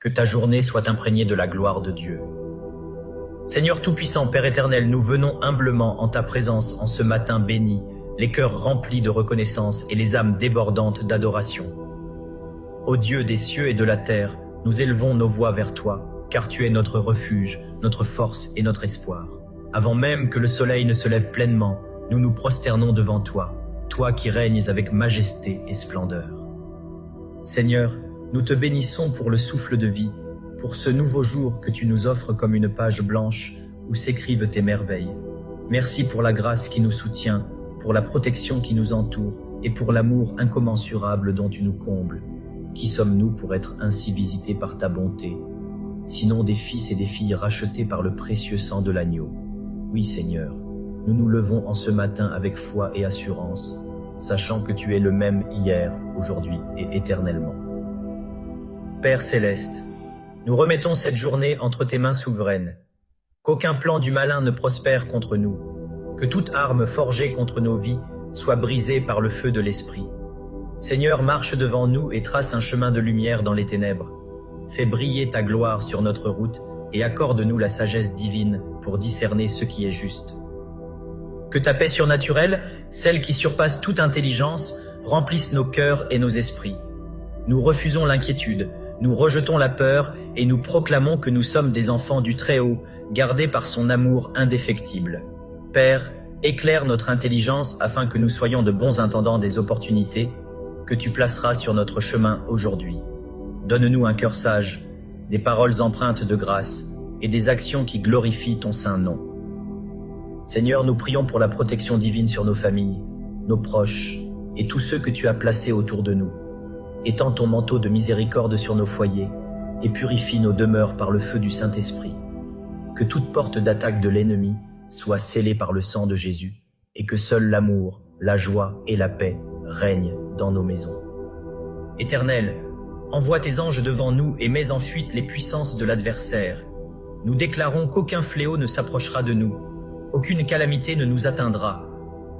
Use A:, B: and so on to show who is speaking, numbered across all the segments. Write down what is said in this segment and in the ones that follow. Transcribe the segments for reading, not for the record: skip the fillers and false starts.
A: Que ta journée soit imprégnée de la gloire de Dieu. Seigneur Tout-Puissant, Père éternel, nous venons humblement en ta présence en ce matin béni, les cœurs remplis de reconnaissance et les âmes débordantes d'adoration. Ô Dieu des cieux et de la terre, nous élevons nos voix vers toi, car tu es notre refuge, notre force et notre espoir. Avant même que le soleil ne se lève pleinement, nous nous prosternons devant toi, toi qui règnes avec majesté et splendeur. Seigneur, nous te bénissons pour le souffle de vie, pour ce nouveau jour que tu nous offres comme une page blanche où s'écrivent tes merveilles. Merci pour la grâce qui nous soutient, pour la protection qui nous entoure et pour l'amour incommensurable dont tu nous combles. Qui sommes-nous pour être ainsi visités par ta bonté, sinon des fils et des filles rachetés par le précieux sang de l'agneau? Oui, Seigneur, nous nous levons en ce matin avec foi et assurance, sachant que tu es le même hier, aujourd'hui et éternellement. Père céleste, nous remettons cette journée entre tes mains souveraines. Qu'aucun plan du malin ne prospère contre nous, que toute arme forgée contre nos vies soit brisée par le feu de l'Esprit. Seigneur, marche devant nous et trace un chemin de lumière dans les ténèbres. Fais briller ta gloire sur notre route et accorde-nous la sagesse divine pour discerner ce qui est juste. Que ta paix surnaturelle, celle qui surpasse toute intelligence, remplisse nos cœurs et nos esprits. Nous refusons l'inquiétude, nous rejetons la peur et nous proclamons que nous sommes des enfants du Très-Haut, gardés par son amour indéfectible. Père, éclaire notre intelligence afin que nous soyons de bons intendants des opportunités que tu placeras sur notre chemin aujourd'hui. Donne-nous un cœur sage, des paroles empreintes de grâce et des actions qui glorifient ton saint nom. Seigneur, nous prions pour la protection divine sur nos familles, nos proches et tous ceux que tu as placés autour de nous. Étends ton manteau de miséricorde sur nos foyers et purifie nos demeures par le feu du Saint-Esprit. Que toute porte d'attaque de l'ennemi soit scellée par le sang de Jésus et que seul l'amour, la joie et la paix règnent dans nos maisons. Éternel, envoie tes anges devant nous et mets en fuite les puissances de l'adversaire. Nous déclarons qu'aucun fléau ne s'approchera de nous, aucune calamité ne nous atteindra,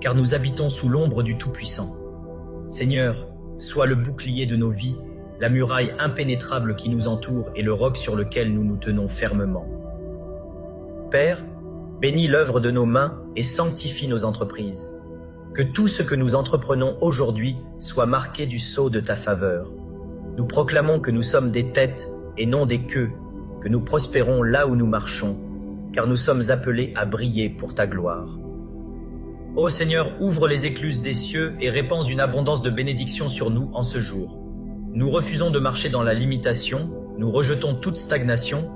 A: car nous habitons sous l'ombre du Tout-Puissant. Seigneur, sois le bouclier de nos vies, la muraille impénétrable qui nous entoure et le roc sur lequel nous nous tenons fermement. Père, bénis l'œuvre de nos mains et sanctifie nos entreprises. Que tout ce que nous entreprenons aujourd'hui soit marqué du sceau de ta faveur. Nous proclamons que nous sommes des têtes et non des queues, que nous prospérons là où nous marchons, car nous sommes appelés à briller pour ta gloire. Ô Seigneur, ouvre les écluses des cieux et répands une abondance de bénédictions sur nous en ce jour. Nous refusons de marcher dans la limitation, nous rejetons toute stagnation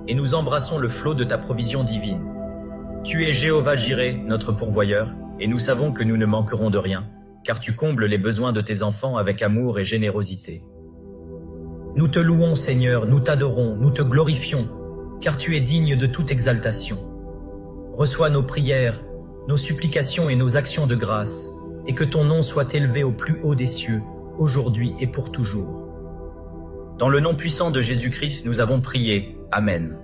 A: et nous embrassons le flot de ta provision divine. Tu es Jéhovah Jireh, notre pourvoyeur, et nous savons que nous ne manquerons de rien, car tu combles les besoins de tes enfants avec amour et générosité. Nous te louons, Seigneur, nous t'adorons, nous te glorifions, car tu es digne de toute exaltation. Reçois nos prières, nos supplications et nos actions de grâce, et que ton nom soit élevé au plus haut des cieux, aujourd'hui et pour toujours. Dans le nom puissant de Jésus-Christ, nous avons prié. Amen.